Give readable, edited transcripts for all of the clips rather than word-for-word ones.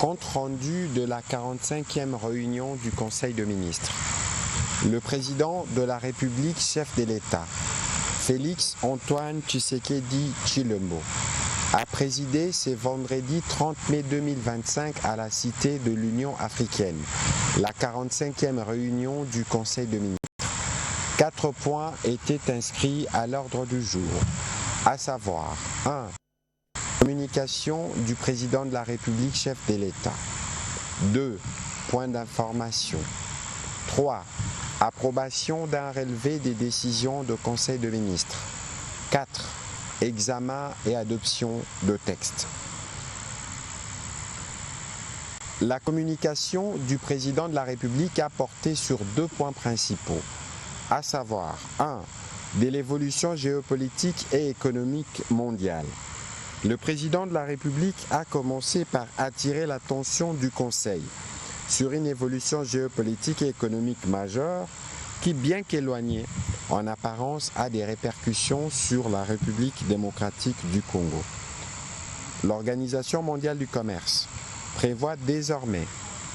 Compte rendu de la 45e réunion du Conseil de ministres. Le président de la République, chef de l'État, Félix Antoine Tshisekedi Tshilombo, a présidé ce vendredi 30 mai 2025 à la Cité de l'Union africaine, la 45e réunion du Conseil de ministres. 4 points étaient inscrits à l'ordre du jour, à savoir 1. Communication du président de la République, chef de l'État. 2. Point d'information. 3. Approbation d'un relevé des décisions de Conseil de ministres. 4. Examen et adoption de textes. La communication du président de la République a porté sur 2 points principaux, à savoir 1. De l'évolution géopolitique et économique mondiale. Le président de la République a commencé par attirer l'attention du Conseil sur une évolution géopolitique et économique majeure qui, bien qu'éloignée, en apparence a des répercussions sur la République démocratique du Congo. L'Organisation mondiale du commerce prévoit désormais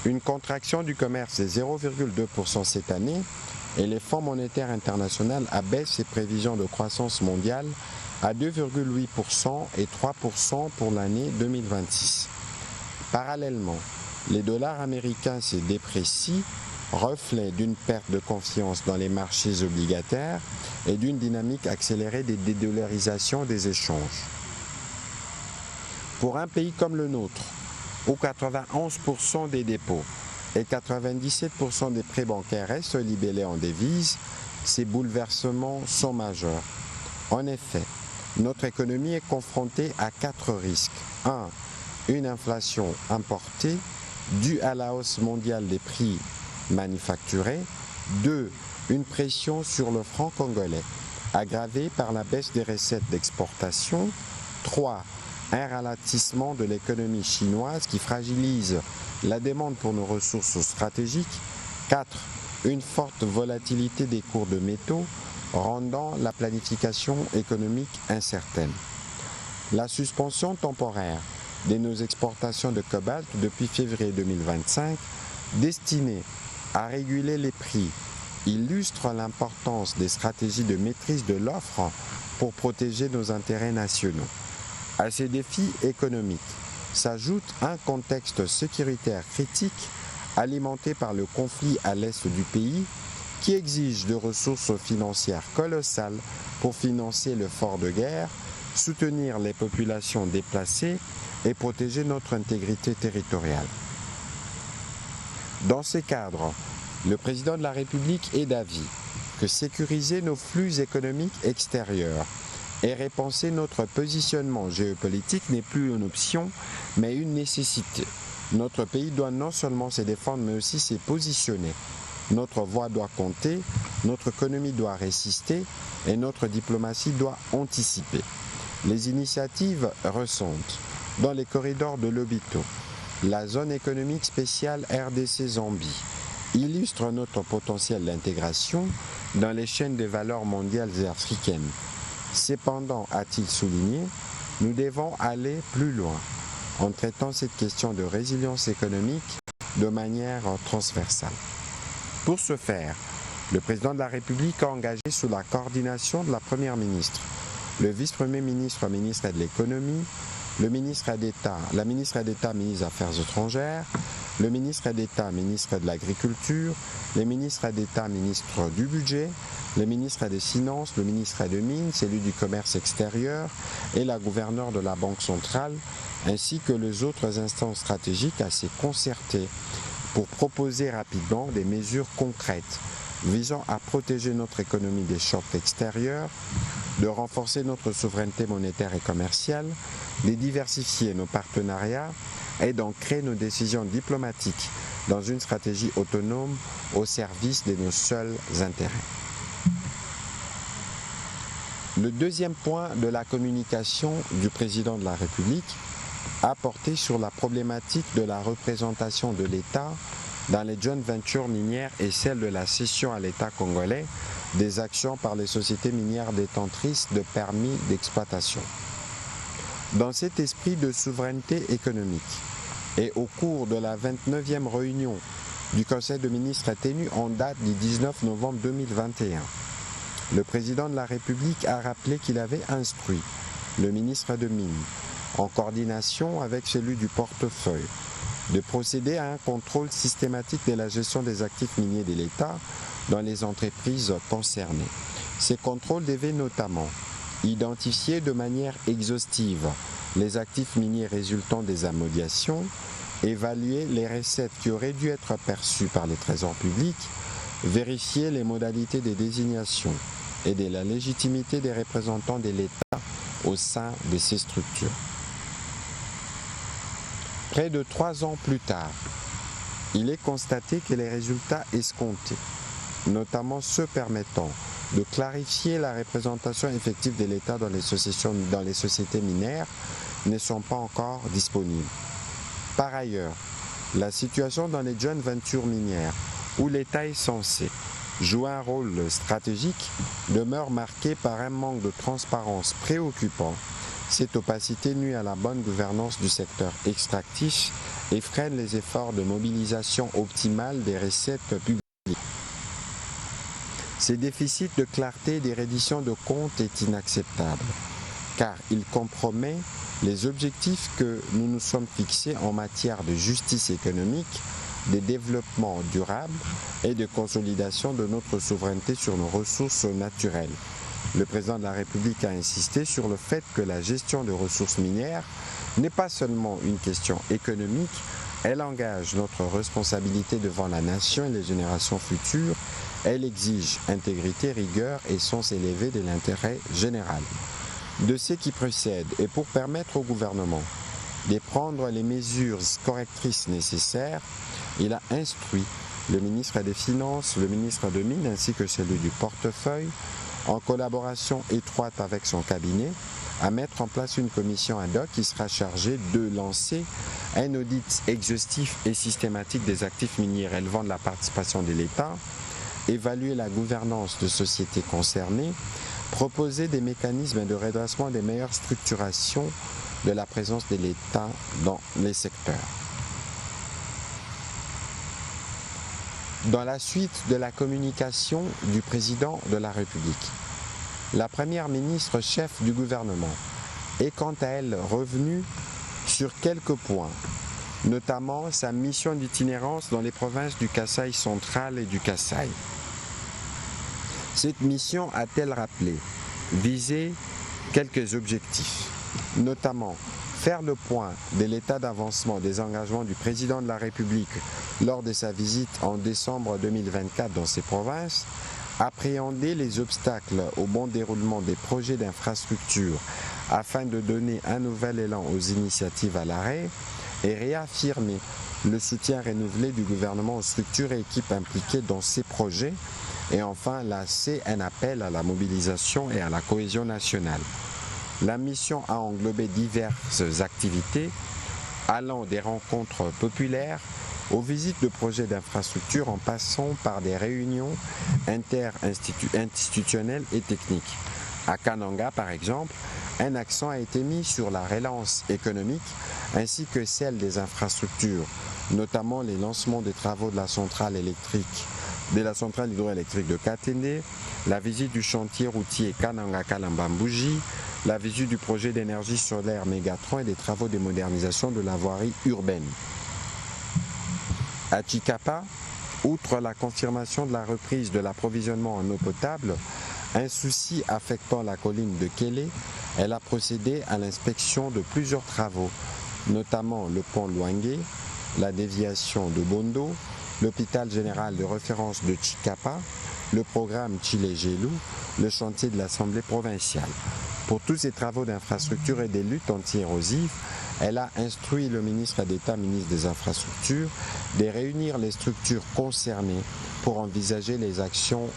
une contraction du commerce de 0,2% cette année et le Fonds monétaire international abaisse ses prévisions de croissance mondiale à 2,8% et 3% pour l'année 2026. Parallèlement, les dollars américains se déprécient, reflet d'une perte de confiance dans les marchés obligataires et d'une dynamique accélérée des dédollarisations des échanges. Pour un pays comme le nôtre, où 91% des dépôts et 97% des prêts bancaires restent libellés en devises, ces bouleversements sont majeurs. En effet, notre économie est confrontée à 4 risques. 1. Une inflation importée due à la hausse mondiale des prix manufacturés. 2. Une pression sur le franc congolais, aggravée par la baisse des recettes d'exportation. 3. Un ralentissement de l'économie chinoise qui fragilise la demande pour nos ressources stratégiques. 4. Une forte volatilité des cours de métaux, rendant la planification économique incertaine. La suspension temporaire de nos exportations de cobalt depuis février 2025, destinée à réguler les prix, illustre l'importance des stratégies de maîtrise de l'offre pour protéger nos intérêts nationaux. À ces défis économiques s'ajoute un contexte sécuritaire critique alimenté par le conflit à l'est du pays qui exige de ressources financières colossales pour financer l'effort de guerre, soutenir les populations déplacées et protéger notre intégrité territoriale. Dans ce cadre, le président de la République est d'avis que sécuriser nos flux économiques extérieurs et repenser notre positionnement géopolitique n'est plus une option, mais une nécessité. Notre pays doit non seulement se défendre, mais aussi se positionner. Notre voix doit compter, notre économie doit résister et notre diplomatie doit anticiper. Les initiatives récentes dans les corridors de Lobito, la zone économique spéciale RDC-Zambie, illustrent notre potentiel d'intégration dans les chaînes de valeur mondiales et africaines. Cependant, a-t-il souligné, nous devons aller plus loin en traitant cette question de résilience économique de manière transversale. Pour ce faire, le président de la République a engagé sous la coordination de la Première ministre, le vice-premier ministre, ministre de l'économie, la ministre d'État, ministre des Affaires étrangères, le ministre d'État, ministre de l'Agriculture, le ministre d'État, ministre du Budget, le ministre des Finances, le ministre des Mines, celui du Commerce extérieur et la gouverneure de la Banque centrale, ainsi que les autres instances stratégiques à se concerter pour proposer rapidement des mesures concrètes visant à protéger notre économie des chocs extérieurs, de renforcer notre souveraineté monétaire et commerciale, de diversifier nos partenariats et d'ancrer nos décisions diplomatiques dans une stratégie autonome au service de nos seuls intérêts. Le deuxième point de la communication du président de la République a porté sur la problématique de la représentation de l'État dans les joint ventures minières et celle de la cession à l'État congolais des actions par les sociétés minières détentrices de permis d'exploitation. Dans cet esprit de souveraineté économique, et au cours de la 29e réunion du Conseil de ministres tenu en date du 19 novembre 2021. Le président de la République a rappelé qu'il avait instruit le ministre de Mines, en coordination avec celui du portefeuille, de procéder à un contrôle systématique de la gestion des actifs miniers de l'État dans les entreprises concernées. Ces contrôles devaient notamment identifier de manière exhaustive les actifs miniers résultant des amodiations, évaluer les recettes qui auraient dû être perçues par les trésors publics, vérifier les modalités de désignation et de la légitimité des représentants de l'État au sein de ces structures. Près de 3 ans plus tard, il est constaté que les résultats escomptés, notamment ceux permettant de clarifier la représentation effective de l'État dans les sociétés minières, ne sont pas encore disponibles. Par ailleurs, la situation dans les joint ventures minières, où l'État est censé jouer un rôle stratégique, demeure marquée par un manque de transparence préoccupant. Cette opacité nuit à la bonne gouvernance du secteur extractif et freine les efforts de mobilisation optimale des recettes publiques. Ce déficit de clarté des redditions de comptes est inacceptable, car il compromet les objectifs que nous nous sommes fixés en matière de justice économique, de développement durable et de consolidation de notre souveraineté sur nos ressources naturelles. Le président de la République a insisté sur le fait que la gestion de ressources minières n'est pas seulement une question économique, elle engage notre responsabilité devant la nation et les générations futures. Elle exige intégrité, rigueur et sens élevé de l'intérêt général. De ce qui précède et pour permettre au gouvernement de prendre les mesures correctrices nécessaires, il a instruit le ministre des Finances, le ministre de Mines ainsi que celui du portefeuille, en collaboration étroite avec son cabinet, à mettre en place une commission ad hoc qui sera chargée de lancer un audit exhaustif et systématique des actifs miniers relevant de la participation de l'État, évaluer la gouvernance de sociétés concernées, proposer des mécanismes de redressement des meilleures structurations de la présence de l'État dans les secteurs. Dans la suite de la communication du président de la République, la première ministre chef du gouvernement est quant à elle revenue sur quelques points, notamment sa mission d'itinérance dans les provinces du Kasaï central et du Kasaï. Cette mission a-t-elle rappelé, visé quelques objectifs, notamment faire le point de l'état d'avancement des engagements du président de la République lors de sa visite en décembre 2024 dans ces provinces, appréhender les obstacles au bon déroulement des projets d'infrastructure afin de donner un nouvel élan aux initiatives à l'arrêt et réaffirmer le soutien renouvelé du gouvernement aux structures et équipes impliquées dans ces projets et enfin lancer un appel à la mobilisation et à la cohésion nationale. La mission a englobé diverses activités allant des rencontres populaires aux visites de projets d'infrastructure en passant par des réunions interinstitutionnelles et techniques. À Kananga, par exemple, un accent a été mis sur la relance économique ainsi que celle des infrastructures, notamment les lancements des travaux de la centrale hydroélectrique de Katende, la visite du chantier routier Kananga-Kalambambouji, la visite du projet d'énergie solaire Mégatron et des travaux de modernisation de la voirie urbaine. À Chikapa, outre la confirmation de la reprise de l'approvisionnement en eau potable, un souci affectant la colline de Kélé, elle a procédé à l'inspection de plusieurs travaux, notamment le pont Luangue, la déviation de Bondo, l'hôpital général de référence de Chikapa, le programme Chile-Gelou, le chantier de l'Assemblée provinciale. Pour tous ces travaux d'infrastructure et des luttes anti-érosives, elle a instruit le ministre d'État, ministre des Infrastructures, de réunir les structures concernées pour envisager les actions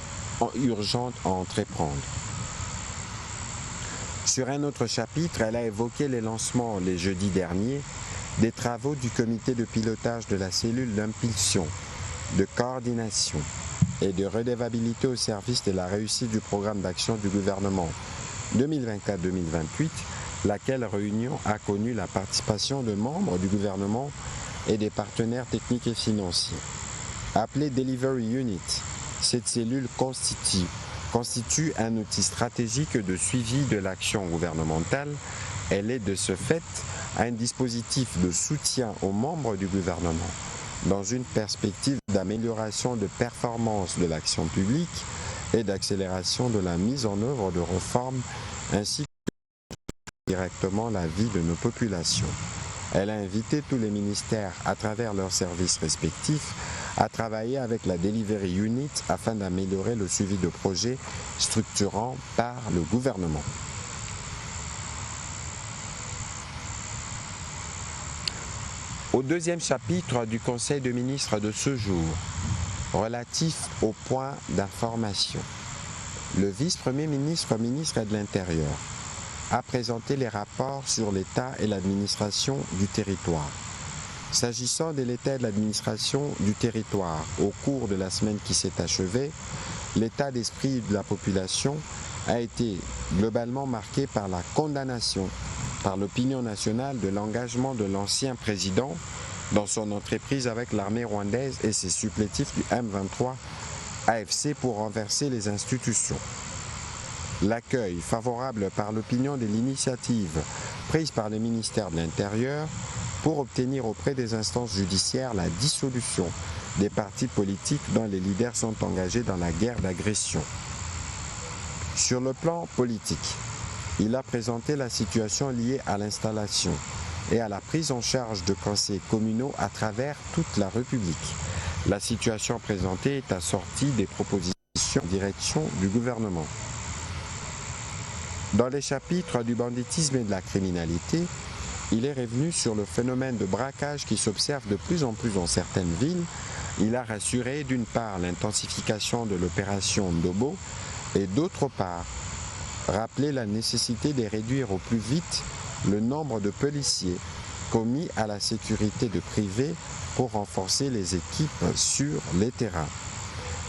urgentes à entreprendre. Sur un autre chapitre, elle a évoqué les lancements, les jeudis derniers, des travaux du comité de pilotage de la cellule d'impulsion, de coordination et de redevabilité au service de la réussite du programme d'action du gouvernement 2024-2028, laquelle réunion a connu la participation de membres du gouvernement et des partenaires techniques et financiers. Appelée Delivery Unit, cette cellule constitue un outil stratégique de suivi de l'action gouvernementale. Elle est de ce fait un dispositif de soutien aux membres du gouvernement dans une perspective d'amélioration de performance de l'action publique et d'accélération de la mise en œuvre de réformes ainsi que directement la vie de nos populations. Elle a invité tous les ministères à travers leurs services respectifs à travailler avec la Delivery Unit afin d'améliorer le suivi de projets structurants par le gouvernement. Au deuxième chapitre du Conseil de ministres de ce jour, relatif au point d'information, le vice-premier ministre, ministre de l'Intérieur, a présenté les rapports sur l'État et l'administration du territoire. S'agissant de l'État et de l'administration du territoire, au cours de la semaine qui s'est achevée, l'état d'esprit de la population a été globalement marqué par la condamnation par l'opinion nationale de l'engagement de l'ancien président dans son entreprise avec l'armée rwandaise et ses supplétifs du M23 AFC pour renverser les institutions. L'accueil favorable par l'opinion de l'initiative prise par le ministère de l'Intérieur pour obtenir auprès des instances judiciaires la dissolution des partis politiques dont les leaders sont engagés dans la guerre d'agression. Sur le plan politique, il a présenté la situation liée à l'installation et à la prise en charge de conseils communaux à travers toute la République. La situation présentée est assortie des propositions en direction du gouvernement. Dans les chapitres du banditisme et de la criminalité, il est revenu sur le phénomène de braquage qui s'observe de plus en plus dans certaines villes. Il a rassuré d'une part l'intensification de l'opération Ndobo et d'autre part rappelé la nécessité de réduire au plus vite le nombre de policiers commis à la sécurité de privés pour renforcer les équipes sur les terrains.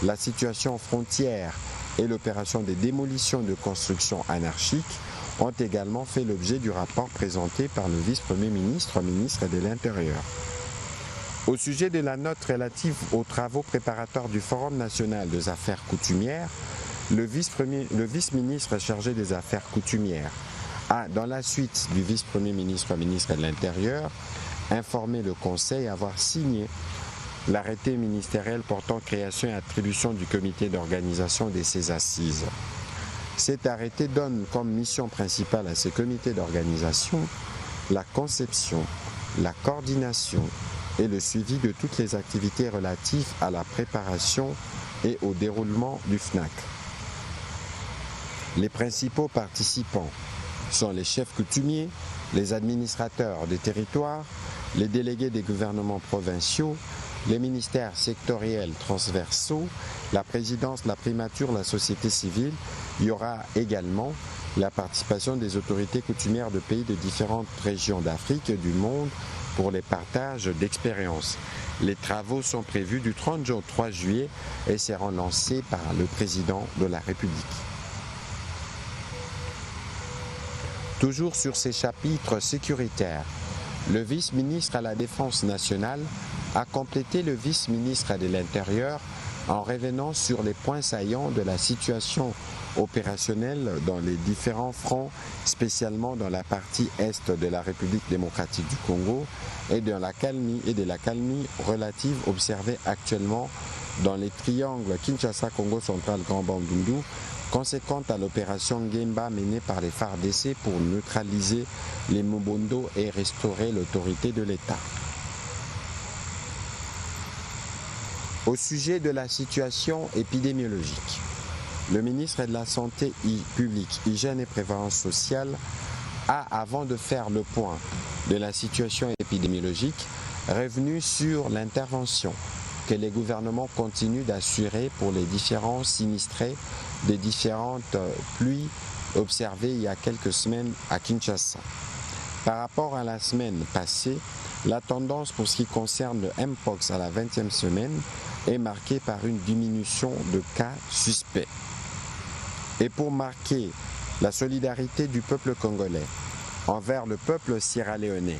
La situation frontière et l'opération des démolitions de constructions anarchiques ont également fait l'objet du rapport présenté par le vice-premier ministre, ministre de l'Intérieur. Au sujet de la note relative aux travaux préparatoires du Forum national des affaires coutumières, le vice-ministre chargé des affaires coutumières a, dans la suite du vice-premier ministre, ministre de l'Intérieur, informé le Conseil avoir signé l'arrêté ministériel portant création et attribution du comité d'organisation de ces assises. Cet arrêté donne comme mission principale à ces comités d'organisation la conception, la coordination et le suivi de toutes les activités relatives à la préparation et au déroulement du FNAC. Les principaux participants sont les chefs coutumiers, les administrateurs des territoires, les délégués des gouvernements provinciaux, les ministères sectoriels transversaux, la présidence, la primature, la société civile. Il y aura également la participation des autorités coutumières de pays de différentes régions d'Afrique et du monde pour les partages d'expériences. Les travaux sont prévus du 30 au 3 juillet et seront lancés par le président de la République. Toujours sur ces chapitres sécuritaires, le vice-ministre à la Défense nationale a complété le vice-ministre de l'Intérieur en revenant sur les points saillants de la situation opérationnelle dans les différents fronts, spécialement dans la partie est de la République démocratique du Congo et de la calmie relative observée actuellement dans les triangles Kinshasa-Congo central-Grand Bandundu, conséquente à l'opération Ngemba menée par les FARDC pour neutraliser les Mobondo et restaurer l'autorité de l'État. Au sujet de la situation épidémiologique, le ministre de la Santé publique, Hygiène et Prévoyance sociale a, avant de faire le point de la situation épidémiologique, revenu sur l'intervention que les gouvernements continuent d'assurer pour les différents sinistrés des différentes pluies observées il y a quelques semaines à Kinshasa. Par rapport à la semaine passée, la tendance pour ce qui concerne le Mpox à la 20e semaine est marquée par une diminution de cas suspects. Et pour marquer la solidarité du peuple congolais envers le peuple sierra-léonais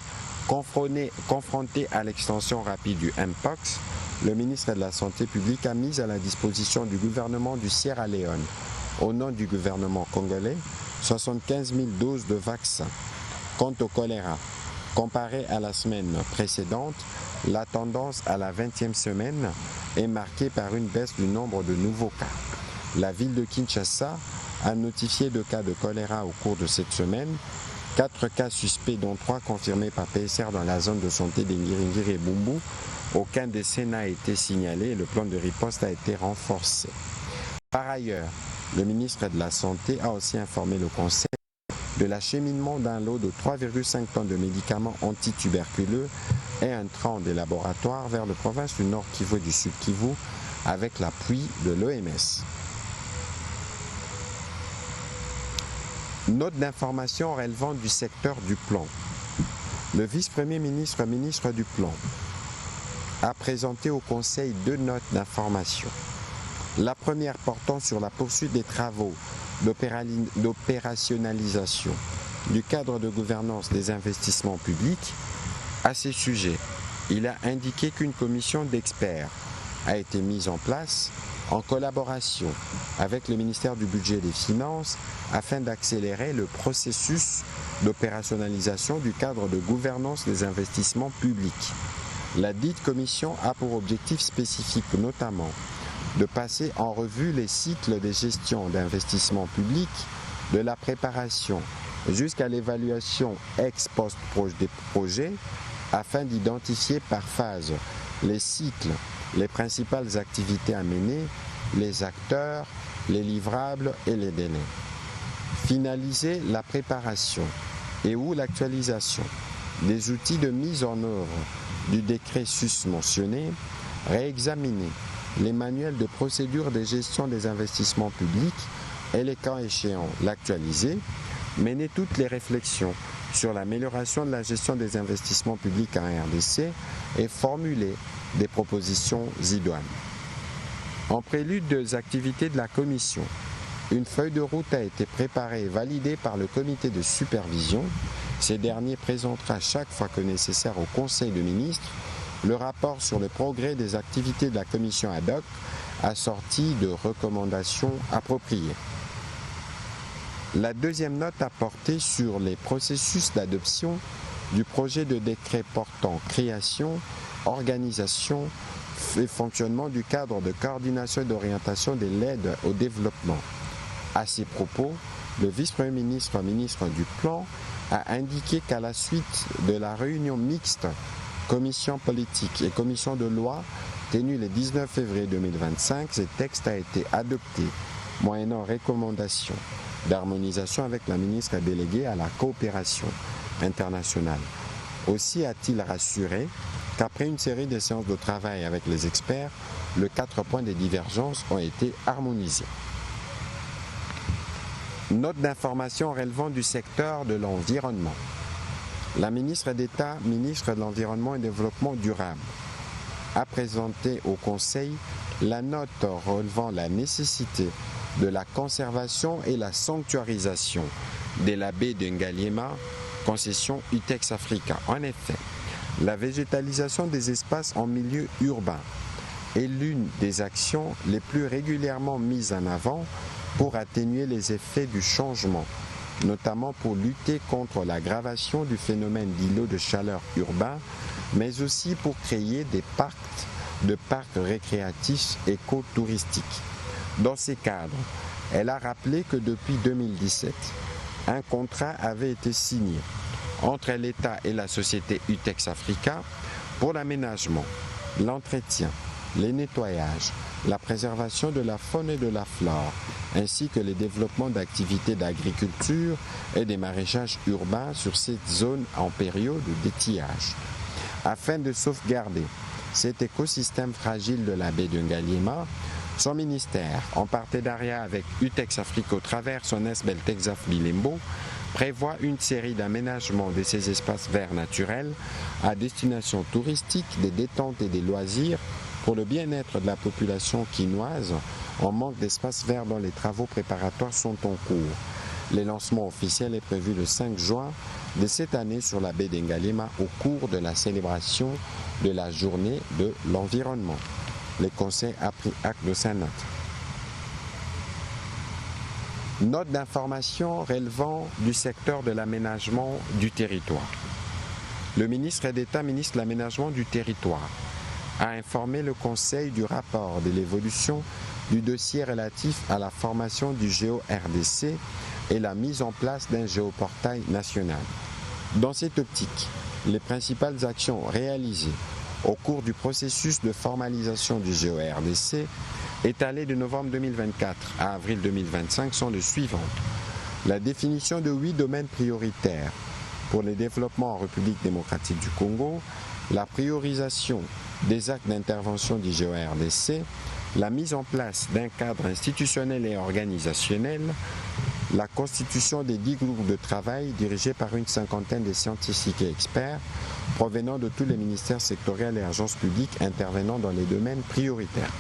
Confronté à l'extension rapide du Mpox, le ministre de la Santé publique a mis à la disposition du gouvernement du Sierra Leone, au nom du gouvernement congolais, 75 000 doses de vaccins. Quant au choléra, comparé à la semaine précédente, la tendance à la 20e semaine est marquée par une baisse du nombre de nouveaux cas. La ville de Kinshasa a notifié 2 cas de choléra au cours de cette semaine, 4 cas suspects dont 3 confirmés par PSR dans la zone de santé des Ngiringiri et Bumbu. Aucun décès n'a été signalé et le plan de riposte a été renforcé. Par ailleurs, le ministre de la Santé a aussi informé le Conseil de l'acheminement d'un lot de 3,5 tonnes de médicaments antituberculeux et un train des laboratoires vers les provinces du Nord Kivu et du Sud Kivu avec l'appui de l'OMS. Note d'information relevant du secteur du plan. Le vice-premier ministre, ministre du Plan, a présenté au Conseil 2 notes d'information. La première portant sur la poursuite des travaux d'opérationnalisation du cadre de gouvernance des investissements publics. À ce sujet, il a indiqué qu'une commission d'experts a été mise en place en collaboration avec le ministère du Budget et des Finances afin d'accélérer le processus d'opérationnalisation du cadre de gouvernance des investissements publics. La dite commission a pour objectif spécifique notamment de passer en revue les cycles de gestion d'investissement public, de la préparation jusqu'à l'évaluation ex post des projets, afin d'identifier par phase les cycles, les principales activités à mener, les acteurs, les livrables et les délais. Finaliser la préparation et ou l'actualisation des outils de mise en œuvre du décret susmentionné, réexaminer les manuels de procédure de gestion des investissements publics et les cas échéants l'actualiser, mener toutes les réflexions sur l'amélioration de la gestion des investissements publics en RDC et formuler des propositions idoines. En prélude des activités de la Commission, une feuille de route a été préparée et validée par le comité de supervision. Ces derniers présentera chaque fois que nécessaire au Conseil de ministres le rapport sur le progrès des activités de la Commission ad hoc assorti de recommandations appropriées. La deuxième note a porté sur les processus d'adoption du projet de décret portant création, organisation et fonctionnement du cadre de coordination et d'orientation de l'aide au développement. À ces propos, le vice-premier ministre, ministre du Plan, a indiqué qu'à la suite de la réunion mixte commission politique et commission de loi tenue le 19 février 2025, ce texte a été adopté moyennant recommandation d'harmonisation avec la ministre déléguée à la coopération internationale. Aussi a-t-il rassuré qu'après une série de séances de travail avec les experts, les 4 points de divergence ont été harmonisés. Note d'information relevant du secteur de l'environnement. La ministre d'État, ministre de l'Environnement et du Développement durable, a présenté au Conseil la note relevant la nécessité de la conservation et la sanctuarisation de la baie de Ngaliema, concession UTEX Africa. En effet, la végétalisation des espaces en milieu urbain est l'une des actions les plus régulièrement mises en avant pour atténuer les effets du changement, notamment pour lutter contre l'aggravation du phénomène d'îlots de chaleur urbains, mais aussi pour créer des parcs récréatifs écotouristiques. Dans ces cadres, elle a rappelé que depuis 2017, un contrat avait été signé entre l'État et la société UTEX Africa pour l'aménagement, l'entretien, les nettoyages, la préservation de la faune et de la flore, ainsi que le développement d'activités d'agriculture et des maraîchages urbains sur cette zone en période d'étiage. Afin de sauvegarder cet écosystème fragile de la baie de Ngaliema, son ministère, en partenariat avec UTEX Africa au travers son Beltexaf Bilembo, prévoit une série d'aménagements de ces espaces verts naturels à destination touristique, des détentes et des loisirs pour le bien-être de la population quinoise en manque d'espace vert dont les travaux préparatoires sont en cours. Le lancement officiel est prévu le 5 juin de cette année sur la baie d'Engalema au cours de la célébration de la journée de l'environnement. Le Conseil a pris acte de sa note. Note d'information relevant du secteur de l'aménagement du territoire. Le ministre d'État, ministre de l'Aménagement du territoire, a informé le Conseil du rapport de l'évolution du dossier relatif à la formation du GEO-RDC et la mise en place d'un géoportail national. Dans cette optique, les principales actions réalisées au cours du processus de formalisation du GEO-RDC étalé de novembre 2024 à avril 2025 sont les suivantes. La définition de 8 domaines prioritaires pour le développement en République démocratique du Congo, la priorisation des actes d'intervention du GEO-RDC, la mise en place d'un cadre institutionnel et organisationnel, la constitution des 10 groupes de travail dirigés par une cinquantaine de scientifiques et experts provenant de tous les ministères sectoriels et agences publiques intervenant dans les domaines prioritaires.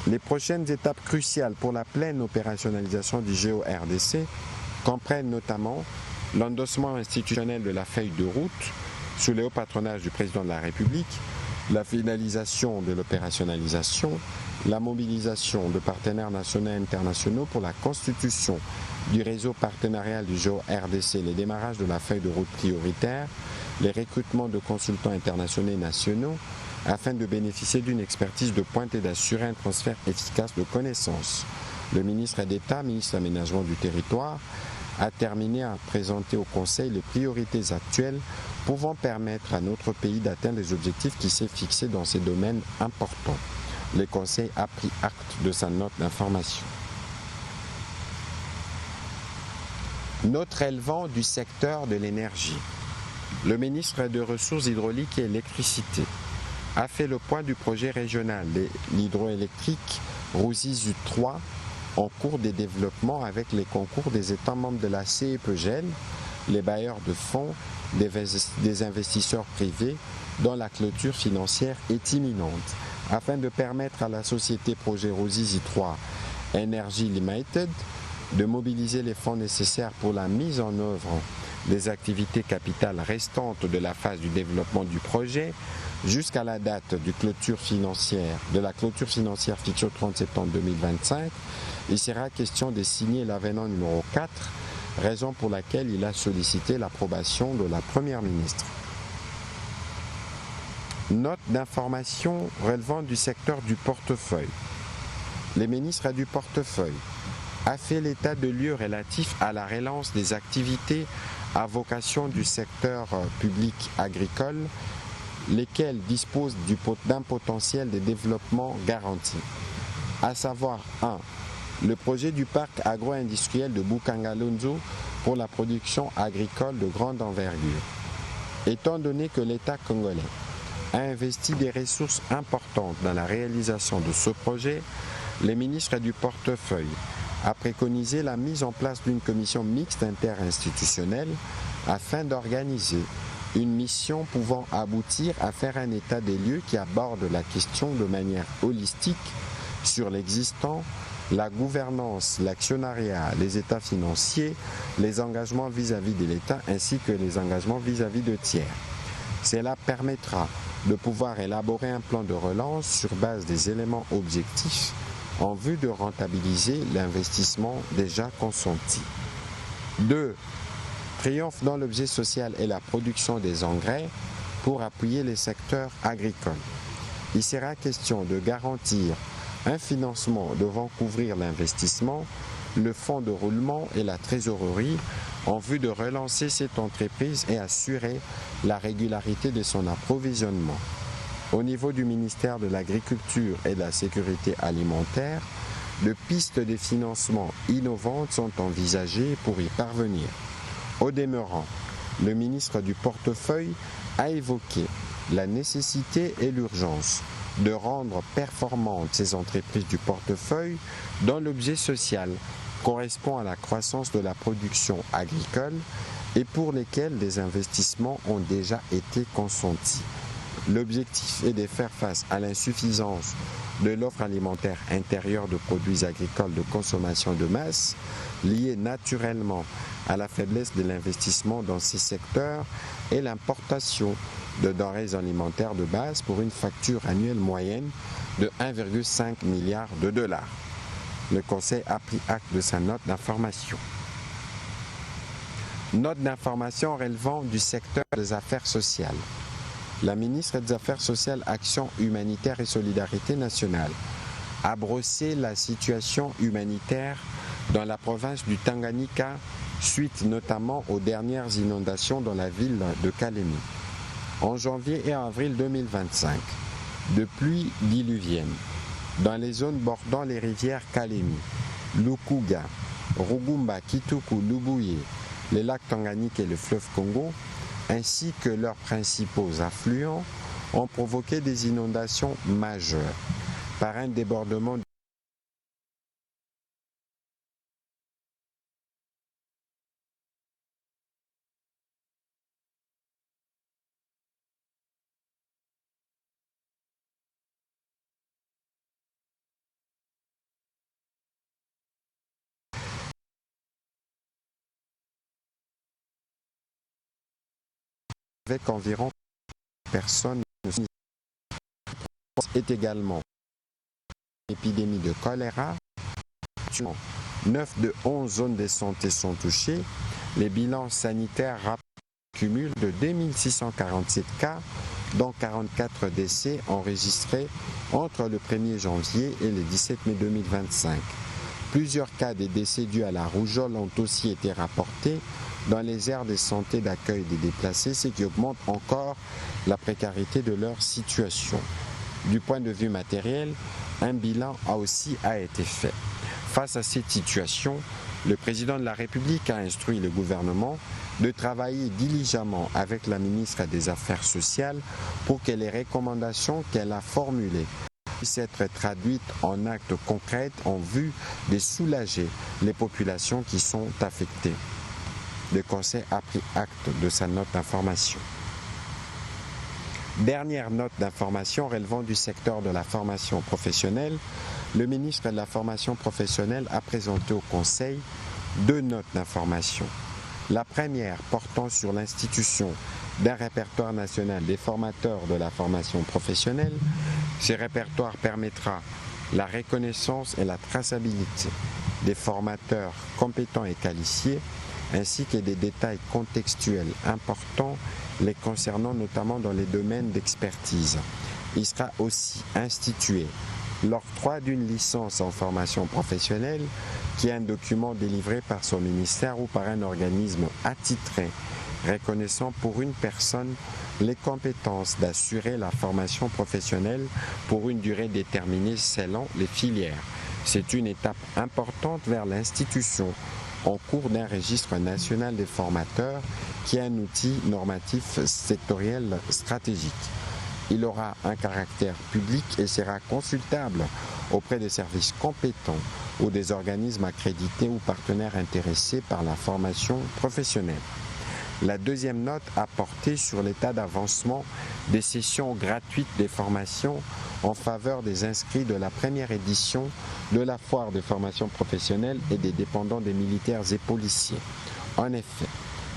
Les prochaines étapes cruciales pour la pleine opérationnalisation du GEO-RDC comprennent notamment l'endossement institutionnel de la feuille de route sous le haut patronage du président de la République, la finalisation de l'opérationnalisation, la mobilisation de partenaires nationaux et internationaux pour la constitution du réseau partenarial du GEO-RDC, le démarrage de la feuille de route prioritaire, les recrutements de consultants internationaux et nationaux, afin de bénéficier d'une expertise de pointe et d'assurer un transfert efficace de connaissances. Le ministre d'État, ministre de l'Aménagement du territoire, a terminé à présenter au Conseil les priorités actuelles pouvant permettre à notre pays d'atteindre les objectifs qui s'est fixés dans ces domaines importants. Le Conseil a pris acte de sa note d'information. Note relevant du secteur de l'énergie. Le ministre des Ressources hydrauliques et électricité a fait le point du projet régional de l'hydroélectrique Ruzizi 3 en cours de développement avec les concours des États membres de la CEPGL, les bailleurs de fonds, des investisseurs privés dont la clôture financière est imminente, afin de permettre à la société projet Ruzizi 3 Energy Limited de mobiliser les fonds nécessaires pour la mise en œuvre des activités capitales restantes de la phase du développement du projet jusqu'à la date de la clôture financière fixée au 30 septembre 2025. Il sera question de signer l'avenant numéro 4, raison pour laquelle il a sollicité l'approbation de la Première ministre. Note d'information relevant du secteur du portefeuille. Le ministre du portefeuille a fait l'état de lieu relatif à la relance des activités à vocation du secteur public agricole, lesquels disposent d'un potentiel de développement garanti, à savoir 1. Le projet du parc agro-industriel de Bukangalonzo pour la production agricole de grande envergure. Étant donné que l'État congolais a investi des ressources importantes dans la réalisation de ce projet, le ministre du portefeuille a préconisé la mise en place d'une commission mixte interinstitutionnelle afin d'organiser une mission pouvant aboutir à faire un état des lieux qui aborde la question de manière holistique sur l'existant, la gouvernance, l'actionnariat, les états financiers, les engagements vis-à-vis de l'État ainsi que les engagements vis-à-vis de tiers. Cela permettra de pouvoir élaborer un plan de relance sur base des éléments objectifs en vue de rentabiliser l'investissement déjà consenti. 2. Triomphe dans l'objet social et la production des engrais pour appuyer les secteurs agricoles. Il sera question de garantir un financement devant couvrir l'investissement, le fonds de roulement et la trésorerie en vue de relancer cette entreprise et assurer la régularité de son approvisionnement. Au niveau du ministère de l'Agriculture et de la Sécurité alimentaire, de pistes de financement innovantes sont envisagées pour y parvenir. Au demeurant, le ministre du portefeuille a évoqué la nécessité et l'urgence de rendre performantes ces entreprises du portefeuille dont l'objet social correspond à la croissance de la production agricole et pour lesquelles des investissements ont déjà été consentis. L'objectif est de faire face à l'insuffisance de l'offre alimentaire intérieure de produits agricoles de consommation de masse, liée naturellement à la faiblesse de l'investissement dans ces secteurs et l'importation de denrées alimentaires de base pour une facture annuelle moyenne de 1,5 milliard de dollars. Le Conseil a pris acte de sa note d'information. Note d'information relevant du secteur des affaires sociales. La ministre des Affaires sociales, Action humanitaire et solidarité nationale a brossé la situation humanitaire dans la province du Tanganyika suite notamment aux dernières inondations dans la ville de Kalemi. En janvier et avril 2025, de pluies diluviennes dans les zones bordant les rivières Kalemi, Lukuga, Rugumba, Kituku, Lubuye, les lacs Tanganyika et le fleuve Congo, ainsi que leurs principaux affluents, ont provoqué des inondations majeures par un débordement avec environ personnes est également l'épidémie de choléra. 9 de 11 zones de santé sont touchées. Les bilans sanitaires cumulent de 2647 cas, dont 44 décès enregistrés entre le 1er janvier et le 17 mai 2025. Plusieurs cas de décès dus à la rougeole ont aussi été rapportés dans les aires de santé d'accueil des déplacés, ce qui augmente encore la précarité de leur situation. Du point de vue matériel, un bilan a été fait. Face à cette situation, le président de la République a instruit le gouvernement de travailler diligemment avec la ministre des Affaires sociales pour que les recommandations qu'elle a formulées puissent être traduites en actes concrets en vue de soulager les populations qui sont affectées. Le Conseil a pris acte de sa note d'information. Dernière note d'information relevant du secteur de la formation professionnelle, le ministre de la Formation professionnelle a présenté au Conseil 2 notes d'information. La première portant sur l'institution d'un répertoire national des formateurs de la formation professionnelle. Ce répertoire permettra la reconnaissance et la traçabilité des formateurs compétents et qualifiés, ainsi que des détails contextuels importants les concernant notamment dans les domaines d'expertise. Il sera aussi institué l'octroi d'une licence en formation professionnelle, qui est un document délivré par son ministère ou par un organisme attitré, reconnaissant pour une personne les compétences d'assurer la formation professionnelle pour une durée déterminée selon les filières. C'est une étape importante vers l'institution en cours d'un registre national des formateurs qui est un outil normatif sectoriel stratégique. Il aura un caractère public et sera consultable auprès des services compétents ou des organismes accrédités ou partenaires intéressés par la formation professionnelle. La deuxième note a porté sur l'état d'avancement des sessions gratuites des formations en faveur des inscrits de la première édition de la foire de formation professionnelle et des dépendants des militaires et policiers. En effet,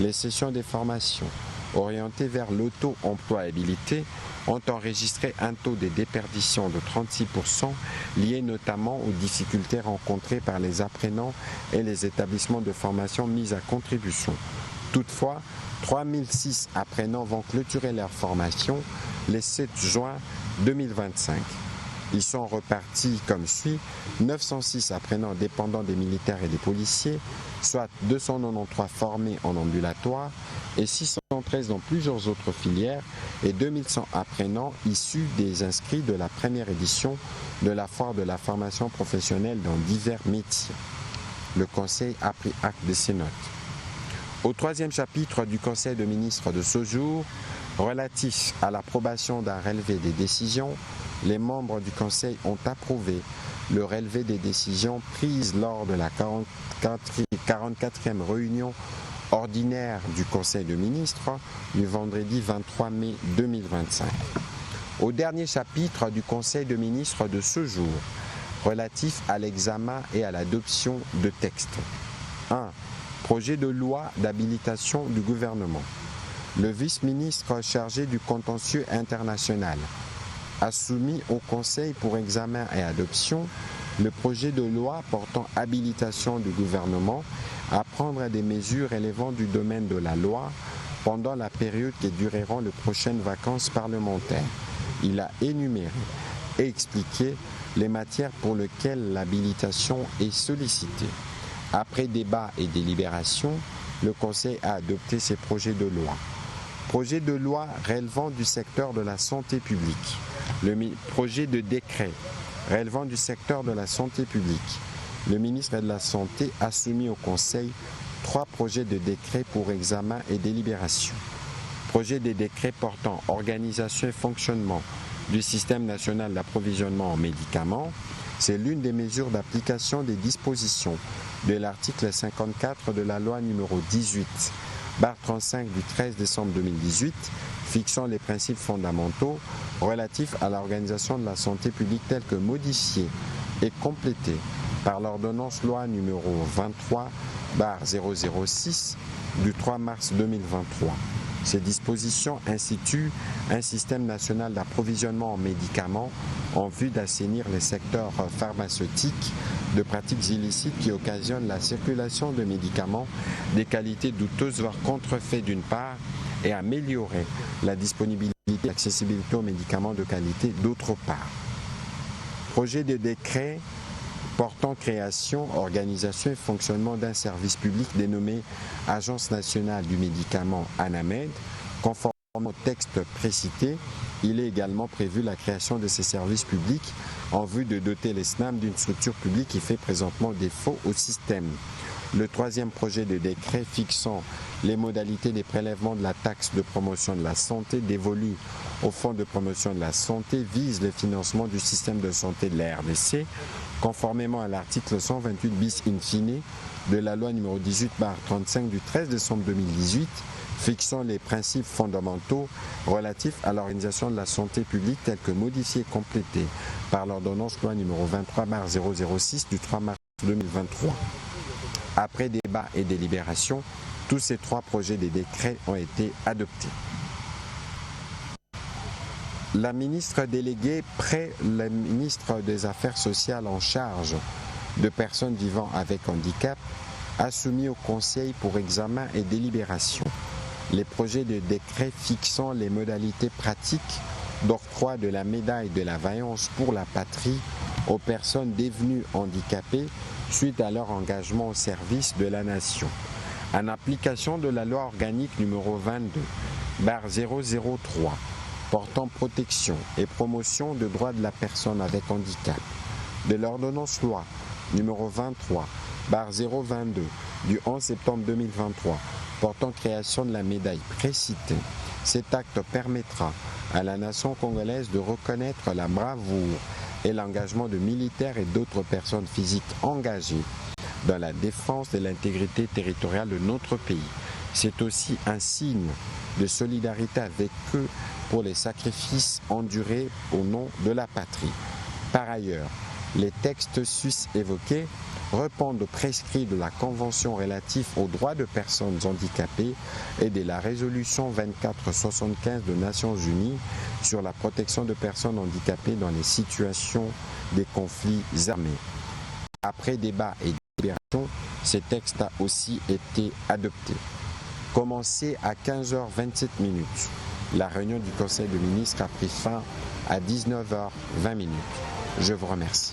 les sessions des formations orientées vers l'auto-employabilité ont enregistré un taux de déperdition de 36%, lié notamment aux difficultés rencontrées par les apprenants et les établissements de formation mis à contribution. Toutefois, 3006 apprenants vont clôturer leur formation le 7 juin 2025. Ils sont repartis comme suit: 906 apprenants dépendants des militaires et des policiers, soit 293 formés en ambulatoire et 613 dans plusieurs autres filières, et 2100 apprenants issus des inscrits de la première édition de la foire de la formation professionnelle dans divers métiers. Le Conseil a pris acte de ces notes. Au troisième chapitre du Conseil de ministres de ce jour, relatif à l'approbation d'un relevé des décisions, les membres du Conseil ont approuvé le relevé des décisions prises lors de la 44e réunion ordinaire du Conseil de ministres du vendredi 23 mai 2025. au dernier chapitre du Conseil de ministres de ce jour, relatif à l'examen et à l'adoption de textes. 1. Projet de loi d'habilitation du gouvernement. Le vice-ministre chargé du contentieux international a soumis au Conseil pour examen et adoption le projet de loi portant habilitation du gouvernement à prendre des mesures relevant du domaine de la loi pendant la période qui dureront les prochaines vacances parlementaires. Il a énuméré et expliqué les matières pour lesquelles l'habilitation est sollicitée. Après débat et délibération, le Conseil a adopté ces projets de loi. Projet de loi relevant du secteur de la santé publique. Le projet de décret relevant du secteur de la santé publique. Le ministre de la Santé a soumis au Conseil 3 projets de décret pour examen et délibération. Projet de décret portant organisation et fonctionnement du système national d'approvisionnement en médicaments. C'est l'une des mesures d'application des dispositions de l'article 54 de la loi numéro 18/35 du 13 décembre 2018 fixant les principes fondamentaux relatifs à l'organisation de la santé publique tels que modifiés et complétés par l'ordonnance loi numéro 23/006 du 3 mars 2023. Ces dispositions instituent un système national d'approvisionnement en médicaments en vue d'assainir les secteurs pharmaceutiques de pratiques illicites qui occasionnent la circulation de médicaments des qualités douteuses voire contrefaits d'une part et améliorer la disponibilité et l'accessibilité aux médicaments de qualité d'autre part. Projet de décret portant création, organisation et fonctionnement d'un service public dénommé Agence nationale du médicament ANAMED. Conformément au texte précité, il est également prévu la création de ces services publics en vue de doter les SNAM d'une structure publique qui fait présentement défaut au système. Le 3e projet de décret fixant les modalités des prélèvements de la taxe de promotion de la santé dévolue au Fonds de promotion de la santé vise le financement du système de santé de la RDC, conformément à l'article 128 bis in fine de la loi numéro 18/35 du 13 décembre 2018, fixant les principes fondamentaux relatifs à l'organisation de la santé publique tels que modifiés et complétés par l'ordonnance loi numéro 23/006 du 3 mars 2023. Après débat et délibération, tous ces 3 projets de décrets ont été adoptés. La ministre déléguée près le ministre des Affaires sociales en charge de personnes vivant avec handicap a soumis au Conseil pour examen et délibération les projets de décret fixant les modalités pratiques d'octroi de la médaille de la vaillance pour la patrie aux personnes devenues handicapées suite à leur engagement au service de la nation. En application de la loi organique numéro 22/003 portant protection et promotion des droits de la personne avec handicap, de l'ordonnance loi numéro 23/022 du 11 septembre 2023 portant création de la médaille précitée, cet acte permettra à la nation congolaise de reconnaître la bravoure et l'engagement de militaires et d'autres personnes physiques engagées dans la défense de l'intégrité territoriale de notre pays. C'est aussi un signe de solidarité avec eux pour les sacrifices endurés au nom de la patrie. Par ailleurs, les textes sus évoqués répondent aux prescrits de la Convention relative aux droits de personnes handicapées et de la résolution 2475 des Nations Unies sur la protection de personnes handicapées dans les situations des conflits armés. Après débat et délibération, ce texte a aussi été adopté. Commencé à 15h27. La réunion du Conseil des ministres a pris fin à 19h20. Je vous remercie.